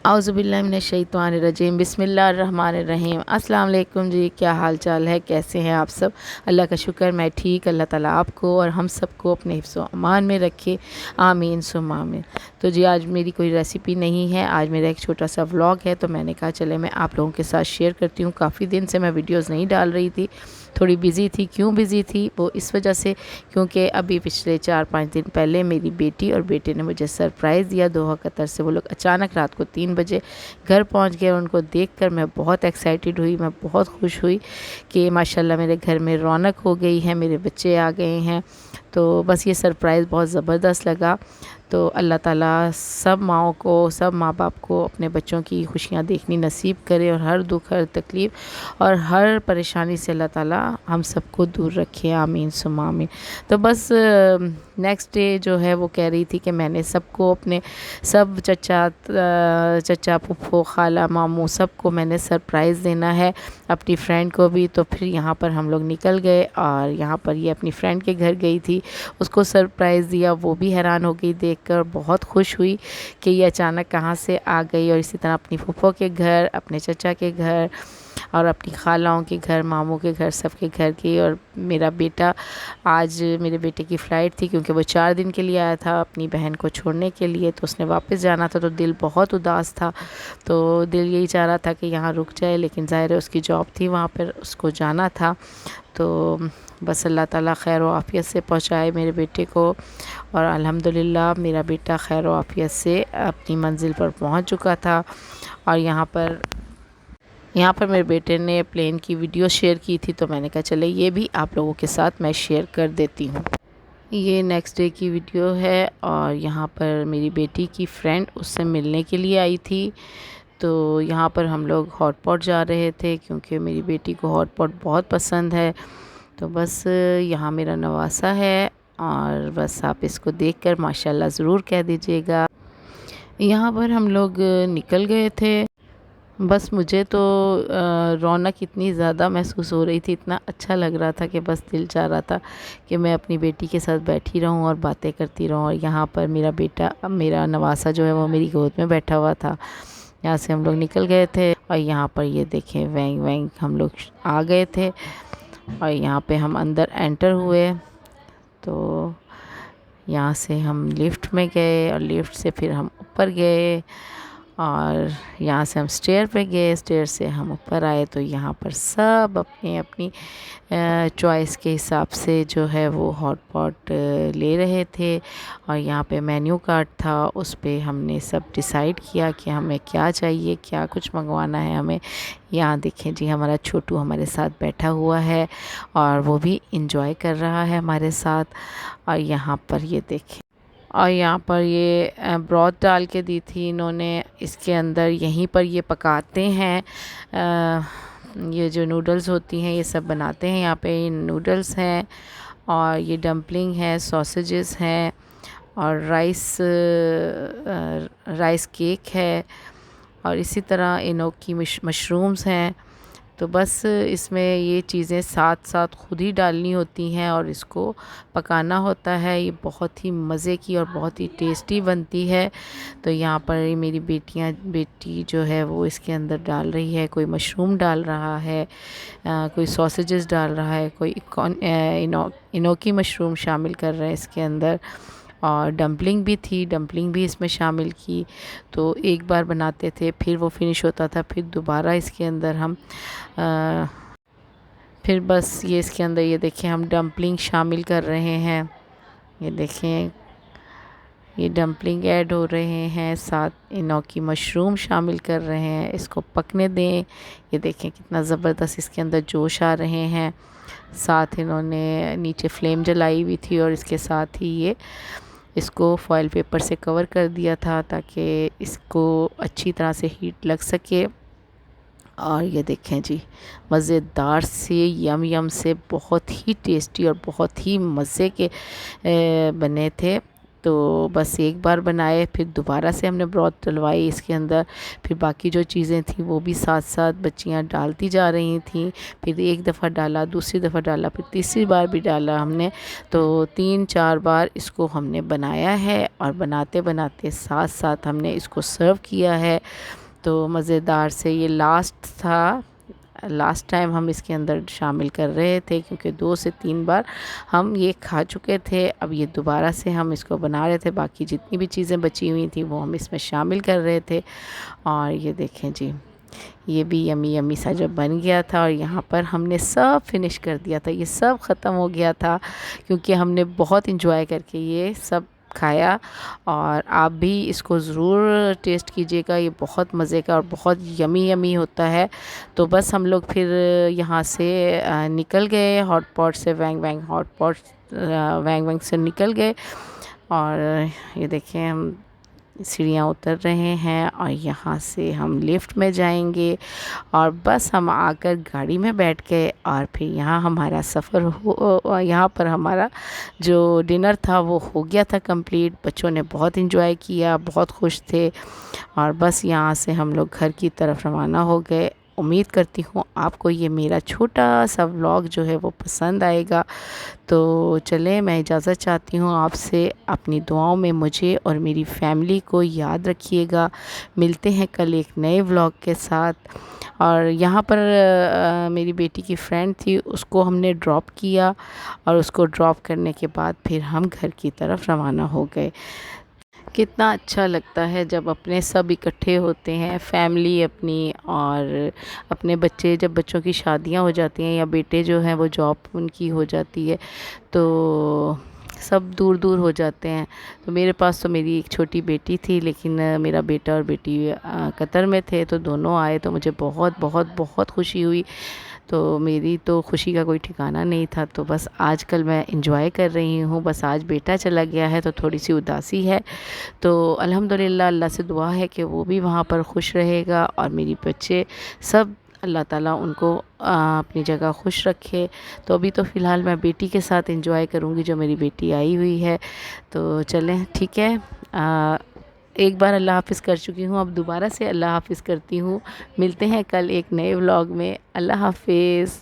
औज़ुबिल्लाहिमिनश्शैतानिर्रजीम बिस्मिल्लाहिर्रहमानिर्रहीम। अस्सलाम वालेकुम जी, क्या हाल चाल है, कैसे हैं आप सब। अल्लाह का शुक्र मैं ठीक। अल्लाह ताला आपको और हम सबको अपने हिफ्ज़ व अमान में रखे, आमीन सुम्मा आमीन। तो जी आज मेरी कोई रेसिपी नहीं है, आज मेरा एक छोटा सा व्लॉग है, तो मैंने कहा चले मैं आप लोगों के साथ शेयर करती हूँ। काफ़ी दिन से मैं वीडियोज़ नहीं डाल रही थी, थोड़ी बिज़ी थी। क्यों बिज़ी थी वो इस वजह से क्योंकि अभी पिछले 4-5 दिन पहले मेरी बेटी और बेटे ने मुझे सरप्राइज़ दिया। दोहा कतर से वो लोग अचानक रात को 3 बजे घर पहुंच गए। उनको देखकर मैं बहुत एक्साइटेड हुई, मैं बहुत खुश हुई कि माशाल्लाह मेरे घर में रौनक हो गई है, मेरे बच्चे आ गए हैं। तो बस ये सरप्राइज़ बहुत ज़बरदस्त लगा। तो अल्लाह ताला सब माँओं को, सब माँ बाप को अपने बच्चों की खुशियाँ देखनी नसीब करे और हर दुख, हर तकलीफ़ और हर परेशानी से अल्लाह ताला हम सबको दूर रखे, आमीन सुम्मा आमीन। तो बस नेक्स्ट डे जो है वो कह रही थी कि मैंने सबको अपने सब चचा फूफो खाला मामू सबको मैंने सरप्राइज़ देना है, अपनी फ्रेंड को भी। तो फिर यहाँ पर हम लोग निकल गए और यहाँ पर ये अपनी फ्रेंड के घर गई थी, उसको सरप्राइज़ दिया। वो भी हैरान हो गई देखकर, बहुत खुश हुई कि ये अचानक कहाँ से आ गई। और इसी तरह अपनी फूफो के घर, अपने चचा के घर और अपनी खालाओं के घर, मामू के घर, सबके घर की। और मेरा बेटा, आज मेरे बेटे की फ़्लाइट थी क्योंकि वो 4 दिन के लिए आया था अपनी बहन को छोड़ने के लिए, तो उसने वापस जाना था। तो दिल बहुत उदास था, तो दिल यही चाह रहा था कि यहाँ रुक जाए, लेकिन ज़ाहिर है उसकी जॉब थी वहाँ पर, उसको जाना था। तो बस अल्लाह ताला खैर व आफ़ियत से पहुँचाए मेरे बेटे को। और अल्हम्दुलिल्लाह मेरा बेटा खैर व आफ़ियत से अपनी मंज़िल पर पहुँच चुका था। और यहाँ पर मेरे बेटे ने प्लेन की वीडियो शेयर की थी, तो मैंने कहा चले ये भी आप लोगों के साथ मैं शेयर कर देती हूँ। ये नेक्स्ट डे की वीडियो है और यहाँ पर मेरी बेटी की फ्रेंड उससे मिलने के लिए आई थी। तो यहाँ पर हम लोग हॉट पॉट जा रहे थे क्योंकि मेरी बेटी को हॉट पॉट बहुत पसंद है। तो बस यहाँ मेरा नवासा है और बस आप इसको देखकर माशाल्लाह ज़रूर कह दीजिएगा। यहाँ पर हम लोग निकल गए थे। बस मुझे तो रौनक इतनी ज़्यादा महसूस हो रही थी, इतना अच्छा लग रहा था कि बस दिल चाह रहा था कि मैं अपनी बेटी के साथ बैठी रहूं और बातें करती रहूं। और यहाँ पर मेरा बेटा, मेरा नवासा जो है वो मेरी गोद में बैठा हुआ था। यहाँ से हम लोग निकल गए थे और यहाँ पर ये देखें वैंग वैंग हम लोग आ गए थे और यहाँ पे हम अंदर एंटर हुए। तो यहाँ से हम लिफ्ट में गए और लिफ्ट से फिर हम ऊपर गए और यहाँ से हम स्टेयर पे गए, स्टेयर से हम ऊपर आए। तो यहाँ पर सब अपनी अपनी चॉइस के हिसाब से जो है वो हॉट पॉट ले रहे थे। और यहाँ पे मेन्यू कार्ड था, उस पे हमने सब डिसाइड किया कि हमें क्या चाहिए, क्या कुछ मंगवाना है हमें। यहाँ देखें जी हमारा छोटू हमारे साथ बैठा हुआ है और वो भी इंजॉय कर रहा है हमारे साथ। और यहाँ पर ये देखें, और यहाँ पर ये ब्रॉथ डाल के दी थी इन्होंने इसके अंदर। यहीं पर ये पकाते हैं, ये जो नूडल्स होती हैं ये सब बनाते हैं यहाँ पे। नूडल्स हैं और ये डम्पलिंग है, सॉसेजेस हैं और राइस केक है और इसी तरह इनोकी मशरूम्स हैं। तो बस इसमें ये चीज़ें साथ साथ खुद ही डालनी होती हैं और इसको पकाना होता है। ये बहुत ही मज़े की और बहुत ही टेस्टी बनती है। तो यहाँ पर मेरी बेटी जो है वो इसके अंदर डाल रही है, कोई मशरूम डाल रहा है, कोई सॉसेजेस डाल रहा है, कोई इनोकी मशरूम शामिल कर रहा है इसके अंदर। और डम्पलिंग भी थी, डम्पलिंग भी इसमें शामिल की। तो एक बार बनाते थे, फिर वो फिनिश होता था, फिर दोबारा इसके अंदर हम फिर बस ये इसके अंदर ये देखें हम डम्पलिंग शामिल कर रहे हैं। ये देखें ये डम्पलिंग ऐड हो रहे हैं, साथ इनोकी मशरूम शामिल कर रहे हैं। इसको पकने दें। ये देखें कितना ज़बरदस्त इसके अंदर जोश आ रहे हैं। साथ इन्होंने नीचे फ्लेम जलाई हुई थी और इसके साथ ही ये इसको फॉइल पेपर से कवर कर दिया था ताकि इसको अच्छी तरह से हीट लग सके। और ये देखें जी मज़ेदार से यम से बहुत ही टेस्टी और बहुत ही मज़े के बने थे। तो बस एक बार बनाए, फिर दोबारा से हमने ब्रॉथ डलवाई इसके अंदर। फिर बाकी जो चीज़ें थी वो भी साथ साथ बच्चियाँ डालती जा रही थी। फिर एक दफ़ा डाला, दूसरी दफ़ा डाला, फिर तीसरी बार भी डाला हमने। तो 3-4 बार इसको हमने बनाया है और बनाते बनाते साथ साथ हमने इसको सर्व किया है। तो मज़ेदार से ये लास्ट था, लास्ट टाइम हम इसके अंदर शामिल कर रहे थे, क्योंकि 2 से 3 बार हम ये खा चुके थे। अब ये दोबारा से हम इसको बना रहे थे, बाकी जितनी भी चीज़ें बची हुई थी वो हम इसमें शामिल कर रहे थे। और ये देखें जी, ये भी यमी यमी सा जब बन गया था और यहाँ पर हमने सब फिनिश कर दिया था, ये सब ख़त्म हो गया था, क्योंकि हमने बहुत इंजॉय करके ये सब खाया। और आप भी इसको ज़रूर टेस्ट कीजिएगा, ये बहुत मज़े का और बहुत यमी यमी होता है। तो बस हम लोग फिर यहाँ से निकल गए हॉट पॉट से, वैंग वैंग हॉट पॉट वैंग वैंग से निकल गए। और ये देखें हम सीढ़ियाँ उतर रहे हैं और यहाँ से हम लिफ्ट में जाएंगे। और बस हम आकर गाड़ी में बैठ गए और फिर यहाँ हमारा सफ़र हो, यहाँ पर हमारा जो डिनर था वो हो गया था कंप्लीट। बच्चों ने बहुत इन्जॉय किया, बहुत खुश थे। और बस यहाँ से हम लोग घर की तरफ रवाना हो गए। उम्मीद करती हूँ आपको ये मेरा छोटा सा व्लॉग जो है वो पसंद आएगा। तो चलें, मैं इजाज़त चाहती हूँ आपसे। अपनी दुआओं में मुझे और मेरी फैमिली को याद रखिएगा। मिलते हैं कल एक नए व्लॉग के साथ। और यहाँ पर मेरी बेटी की फ्रेंड थी, उसको हमने ड्रॉप किया और उसको ड्रॉप करने के बाद फिर हम घर की तरफ रवाना हो गए। कितना अच्छा लगता है जब अपने सब इकट्ठे होते हैं, फैमिली अपनी, और अपने बच्चे, जब बच्चों की शादियां हो जाती हैं या बेटे जो हैं वो जॉब उनकी हो जाती है, तो सब दूर दूर हो जाते हैं। तो मेरे पास तो मेरी एक छोटी बेटी थी, लेकिन मेरा बेटा और बेटी कतर में थे, तो दोनों आए तो मुझे बहुत बहुत बहुत खुशी हुई। तो मेरी तो खुशी का कोई ठिकाना नहीं था। तो बस आजकल मैं इंजॉय कर रही हूँ। बस आज बेटा चला गया है तो थोड़ी सी उदासी है। तो अल्हम्दुलिल्लाह, अल्लाह से दुआ है कि वो भी वहाँ पर खुश रहेगा और मेरी बच्चे सब, अल्लाह ताला उनको अपनी जगह खुश रखे। तो अभी तो फ़िलहाल मैं बेटी के साथ एंजॉय करूँगी, जो मेरी बेटी आई हुई है। तो चलें, ठीक है। एक बार अल्लाह हाफ़िज़ कर चुकी हूँ, अब दोबारा से अल्लाह हाफ़िज़ करती हूँ। मिलते हैं कल एक नए व्लॉग में। अल्लाह हाफ़िज़।